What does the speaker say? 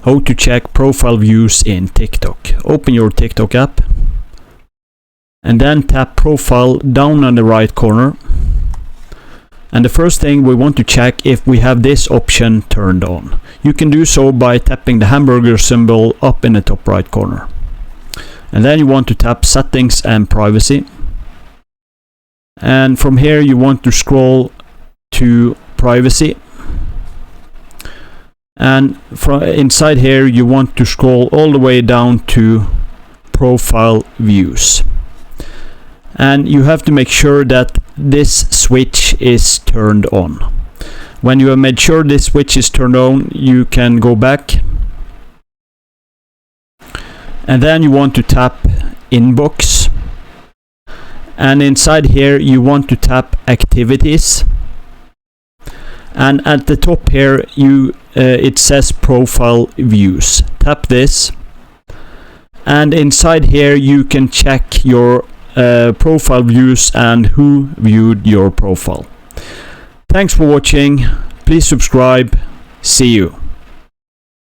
how to check profile views in TikTok. Open your TikTok app and then tap profile down on the right corner. And the first thing we want to check if we have this option turned on. You can do so by tapping the hamburger symbol up in the top right corner. And then you want to tap settings and privacy. And from here you want to scroll to privacy. And from inside here you want to scroll all the way down to profile views. And you have to make sure that this switch is turned on. When you have made sure this switch is turned on, you can go back. And then you want to tap inbox. And inside here you want to tap activities. And at the top here it says profile views. Tap this. And inside here you can check your profile views and who viewed your profile. Thanks for watching. Please subscribe. See you.